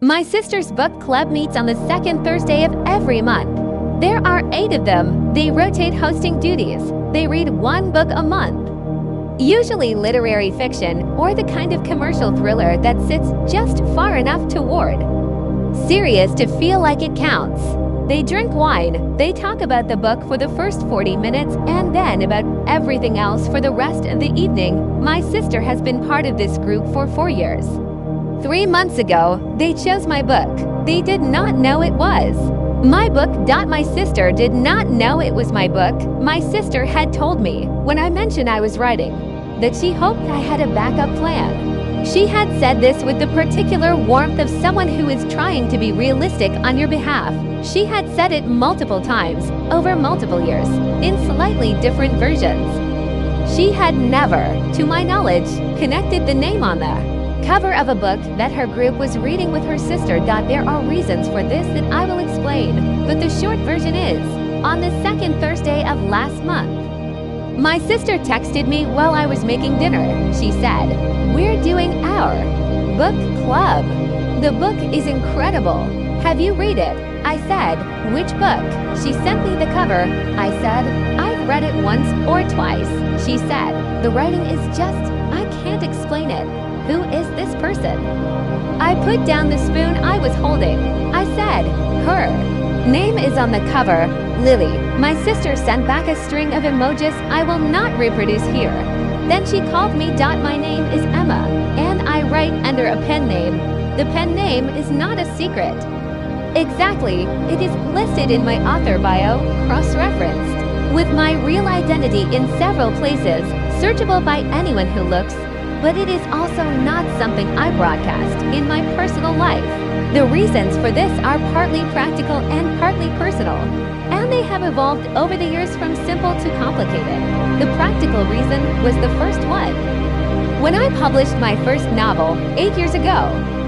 My sister's book club meets on the second Thursday of every month. There are 8 of them. They rotate hosting duties. They read 1 book a month. Usually literary fiction or the kind of commercial thriller that sits just far enough toward serious to feel like it counts. They drink wine, they talk about the book for the first 40 minutes and then about everything else for the rest of the evening. My sister has been part of this group for 4 years. 3 months ago, they chose my book. They did not know it was my book. My sister did not know it was my book. My sister had told me, when I mentioned I was writing, that she hoped I had a backup plan. She had said this with the particular warmth of someone who is trying to be realistic on your behalf. She had said it multiple times, over multiple years, in slightly different versions. She had never, to my knowledge, connected the name on the cover of a book that her group was reading with her sister. There are reasons for this that I will explain, but the short version is, on the second Thursday of last month, my sister texted me while I was making dinner. She said, "We're doing our book club. The book is incredible. Have you read it?" I said, "Which book?" She sent me the cover. I said, "I've read it once or twice." She said, "The writing is just, I can't explain it. Who is this person?" I put down the spoon I was holding. I said, "Her name is on the cover, Lily." My sister sent back a string of emojis I will not reproduce here. Then she called me. My name is Emma, and I write under a pen name. The pen name is not a secret. Exactly, it is listed in my author bio, cross-referenced, with my real identity in several places, searchable by anyone who looks. But it is also not something I broadcast in my personal life. The reasons for this are partly practical and partly personal, and they have evolved over the years from simple to complicated. The practical reason was the first one. When I published my first novel 8 years ago,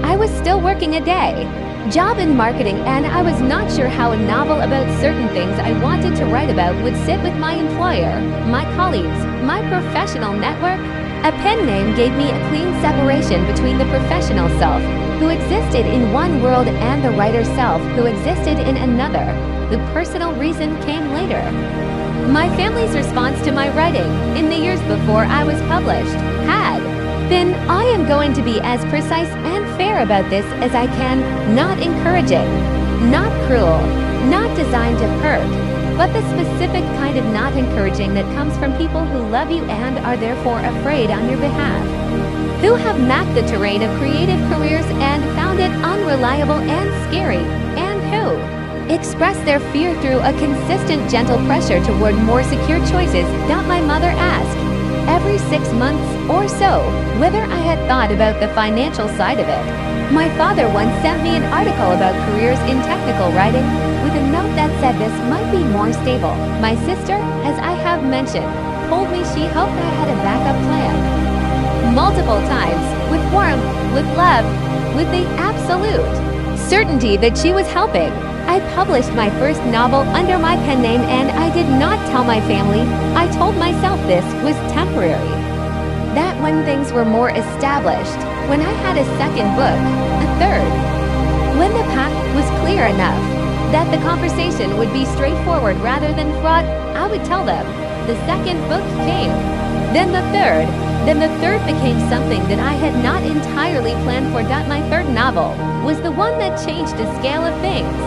I was still working a day job in marketing, and I was not sure how a novel about certain things I wanted to write about would sit with my employer, my colleagues, my professional network. A pen name gave me a clean separation between the professional self, who existed in one world, and the writer self, who existed in another. The personal reason came later. My family's response to my writing, in the years before I was published, had been, "I am going to be as precise and fair about this as I can, not encouraging, not cruel, not designed to hurt, but the specific kind of not encouraging that comes from people who love you and are therefore afraid on your behalf, who have mapped the terrain of creative careers and found it unreliable and scary, and who express their fear through a consistent gentle pressure toward more secure choices." My mother asked every 6 months or so whether I had thought about the financial side of it. My father once sent me an article about careers in technical writing with a note that said this might be more stable. My sister, as I have mentioned, told me she hoped I had a backup plan. Multiple times, with warmth, with love, with the absolute certainty that she was helping. I published my first novel under my pen name, and I did not tell my family. I told myself this was temporary. That when things were more established, when I had a second book, a third, when the path was clear enough, that the conversation would be straightforward rather than fraught, I would tell them. The second book came. Then the third. Then the third became something that I had not entirely planned for. My third novel was the one that changed the scale of things.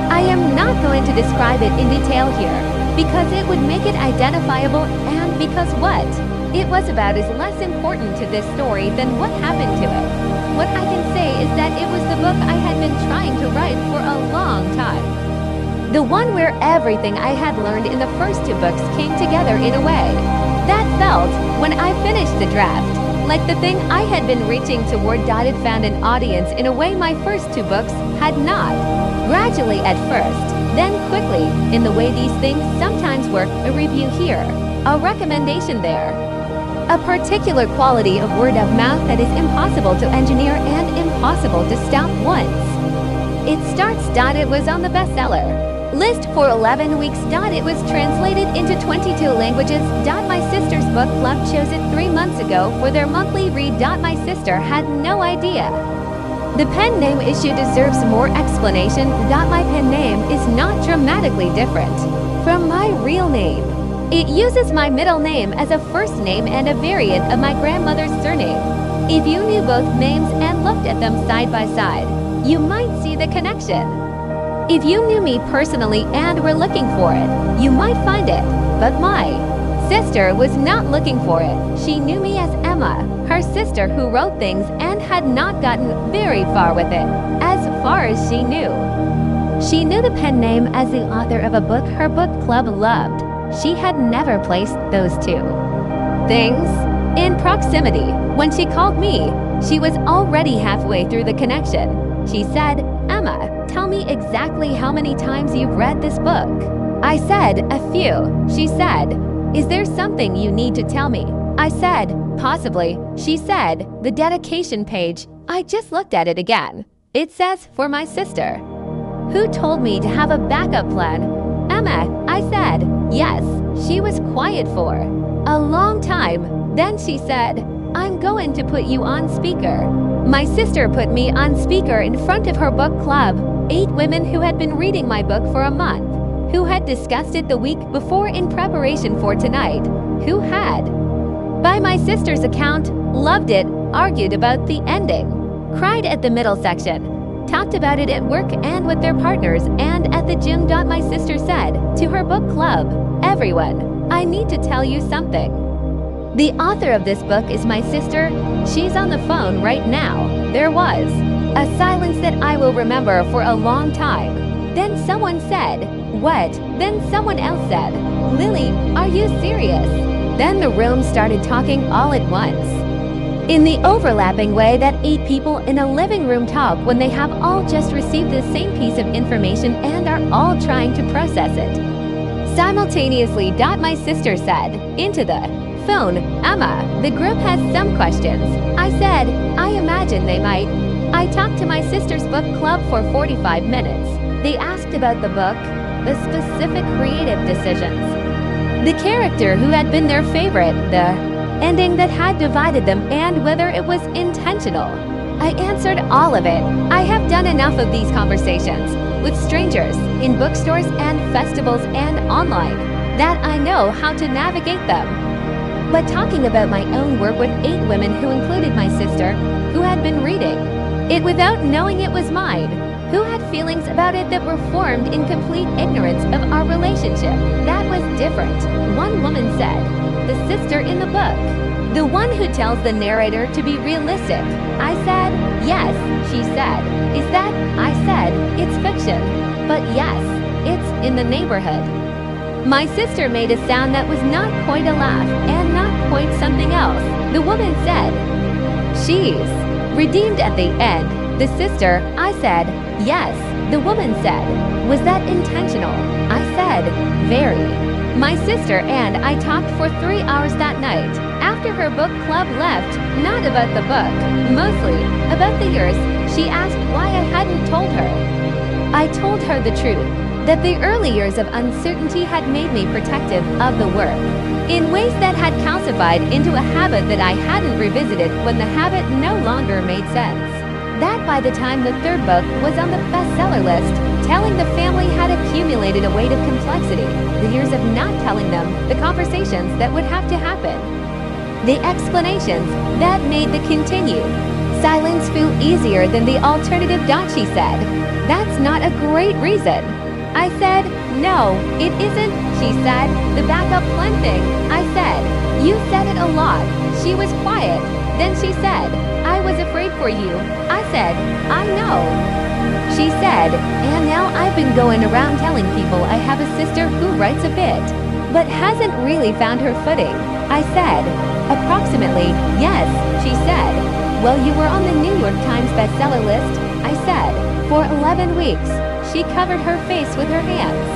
I am not going to describe it in detail here, because it would make it identifiable, and because what it was about is less important to this story than what happened to it. What I can say is that it was the book I had been trying to write for a long time. The one where everything I had learned in the first 2 books came together in a way that felt, when I finished the draft, like the thing I had been reaching toward. It found an audience in a way my first 2 books had not. Gradually at first, then quickly, in the way these things sometimes work. A review here, a recommendation there. A particular quality of word of mouth that is impossible to engineer and impossible to stop once it starts. It was on the bestseller list for 11 weeks. It was translated into 22 languages. My sister's book club chose it 3 months ago for their monthly read. My sister had no idea The pen name issue deserves more explanation that my pen name is not dramatically different from my real name. It uses my middle name as a first name and a variant of my grandmother's surname. If you knew both names and looked at them side by side, you might see the connection. If you knew me personally and were looking for it, you might find it, but my sister was not looking for it. She knew me as Emma, her sister who wrote things and had not gotten very far with it, as far as she knew. She knew the pen name as the author of a book her book club loved. She had never placed those two things in proximity. When she called me, she was already halfway through the connection. She said, "Emma, tell me exactly how many times you've read this book." I said, "A few." She said, "Is there something you need to tell me?" I said, "Possibly." She said, "The dedication page, I just looked at it again. It says for my sister." Who told me to have a backup plan? Emma, I said. Yes, she was quiet for a long time. Then she said, "I'm going to put you on speaker." My sister put me on speaker in front of her book club, 8 women who had been reading my book for a month, who had discussed it the week before in preparation for tonight, who had, by my sister's account, loved it, argued about the ending, cried at the middle section, talked about it at work and with their partners and at the gym. My sister said to her book club, "Everyone, I need to tell you something. The author of this book is my sister. She's on the phone right now." There was a silence that I will remember for a long time. Then someone said, "What?" Then someone else said, "Lily, are you serious?" Then the room started talking all at once, in the overlapping way that 8 people in a living room talk when they have all just received the same piece of information and are all trying to process it simultaneously. My sister said into the phone, "Emma, the group has some questions." I said, "I imagine they might." I talked to my sister's book club for 45 minutes. They asked about the book, the specific creative decisions, the character who had been their favorite, the ending that had divided them, and whether it was intentional. I answered all of it. I have done enough of these conversations with strangers in bookstores and festivals and online that I know how to navigate them. But talking about my own work with 8 women who included my sister, who had been reading it without knowing it was mine, who had feelings about it that were formed in complete ignorance of our relationship, that was different. One woman said, "The sister in the book, the one who tells the narrator to be realistic." I said, "Yes." She said, "Is that?" I said, "It's fiction, but yes, it's in the neighborhood." My sister made a sound that was not quite a laugh and not quite something else. The woman said, "She's redeemed at the end." The sister, I said, "Yes." The woman said, "Was that intentional?" I said, "Very." My sister and I talked for 3 hours that night. After her book club left, not about the book, mostly about the years. She asked why I hadn't told her. I told her the truth, that the early years of uncertainty had made me protective of the work, in ways that had calcified into a habit that I hadn't revisited when the habit no longer made sense. That by the time the 3rd book was on the bestseller list, telling the family had accumulated a weight of complexity, the years of not telling them, the conversations that would have to happen, the explanations that made the continued silence feel easier than the alternative. She said, "That's not a great reason." I said, "No, it isn't." She said, "The backup plan thing." I said, "You said it a lot." She was quiet. Then she said, "I was afraid for you." I said, "I know." She said, "And now I've been going around telling people I have a sister who writes a bit, but hasn't really found her footing." I said, "Approximately, yes." She said, "Well, you were on the New York Times bestseller list." I said, "For 11 weeks." She covered her face with her hands.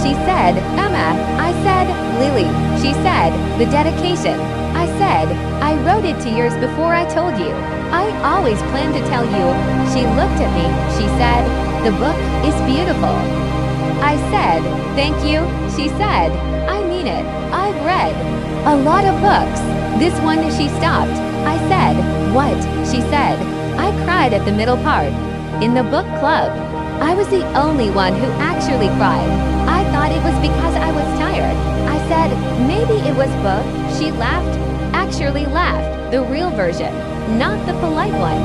She said, "Emma." I said, "Lily." She said, "The dedication." I said, "I wrote it 2 years before I told you. I always planned to tell you." She looked at me. She said, "The book is beautiful." I said, "Thank you." She said, "I mean it. I've read a lot of books. This one." She stopped. I said, "What?" She said, I cried at the middle part. In the book club, I was the only one who actually cried. I thought it was because I was tired. I said, maybe it was both. She laughed, actually laughed, the real version, not the polite one.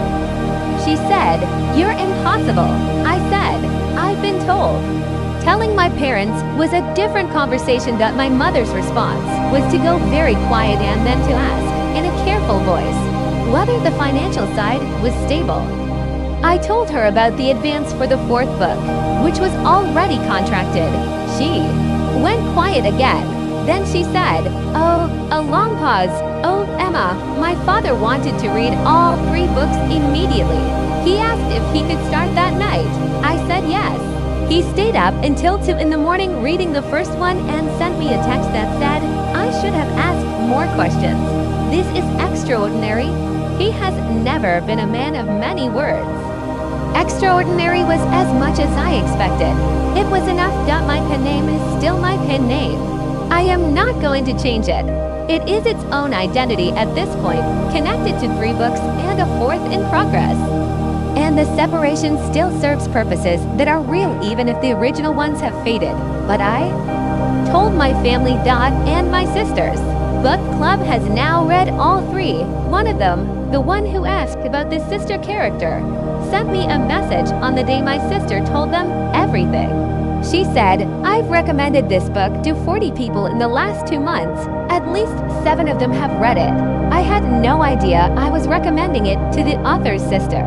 She said, "You're impossible." I said, "I've been told." Telling my parents was a different conversation. That my mother's response was to go very quiet and then to ask, in a careful voice, whether the financial side was stable. I told her about the advance for the fourth book, which was already contracted. She went quiet again. Then she said, "Oh," a long pause. "Oh, Emma, my father wanted to read all 3 books immediately. He asked if he could start that night." I said yes. He stayed up until 2 in the morning reading the first one and sent me a text that said, "I should have asked more questions. This is extraordinary." He has never been a man of many words. Extraordinary was as much as I expected. It was enough that my pen name is still my pen name. I am not going to change it. It is its own identity at this point, connected to 3 books and a 4th in progress. And the separation still serves purposes that are real even if the original ones have faded. But I told my family that and my sisters. Book Club has now read all 3. One of them, the one who asked about the sister character, sent me a message on the day my sister told them everything. She said, "I've recommended this book to 40 people in the last 2 months. At least 7 of them have read it. I had no idea I was recommending it to the author's sister."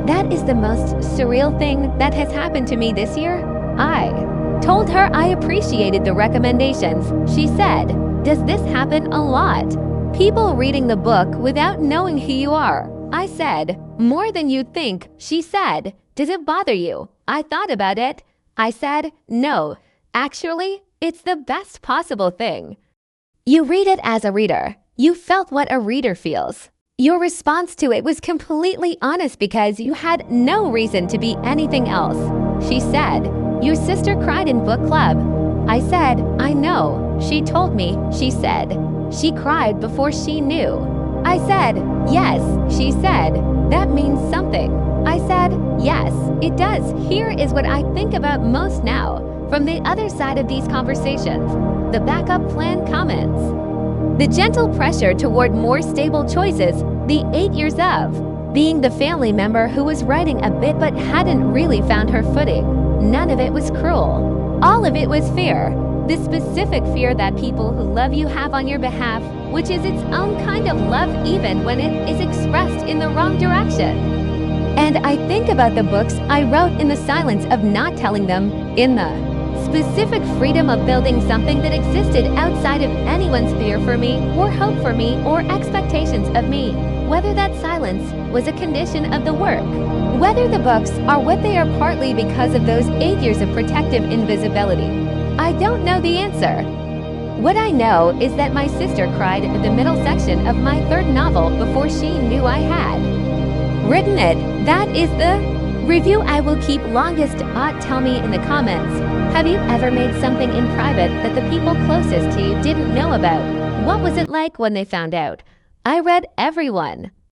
That is the most surreal thing that has happened to me this year. I told her I appreciated the recommendations. She said, "Does this happen a lot? People reading the book without knowing who you are?" I said, "More than you'd think." She said, "Does it bother you?" I thought about it. I said, "No, actually, it's the best possible thing." You read it as a reader. You felt what a reader feels. Your response to it was completely honest because you had no reason to be anything else. She said, "Your sister cried in book club." I said, "I know." She told me, she said, she cried before she knew. I said, "Yes," she said, "that means something." I said, "Yes, it does." Here is what I think about most now, from the other side of these conversations. The backup plan comments. The gentle pressure toward more stable choices, the 8 years of being the family member who was writing a bit but hadn't really found her footing. None of it was cruel. All of it was fear. The specific fear that people who love you have on your behalf, which is its own kind of love even when it is expressed in the wrong direction. And I think about the books I wrote in the silence of not telling them, in the specific freedom of building something that existed outside of anyone's fear for me, or hope for me, or expectations of me. Whether that silence was a condition of the work. Whether the books are what they are partly because of those 8 years of protective invisibility. I don't know the answer. What I know is that my sister cried at the middle section of my 3rd novel before she knew I had written it. That is the review I will keep longest. Tell me in the comments, have you ever made something in private that the people closest to you didn't know about? What was it like when they found out? I read everyone.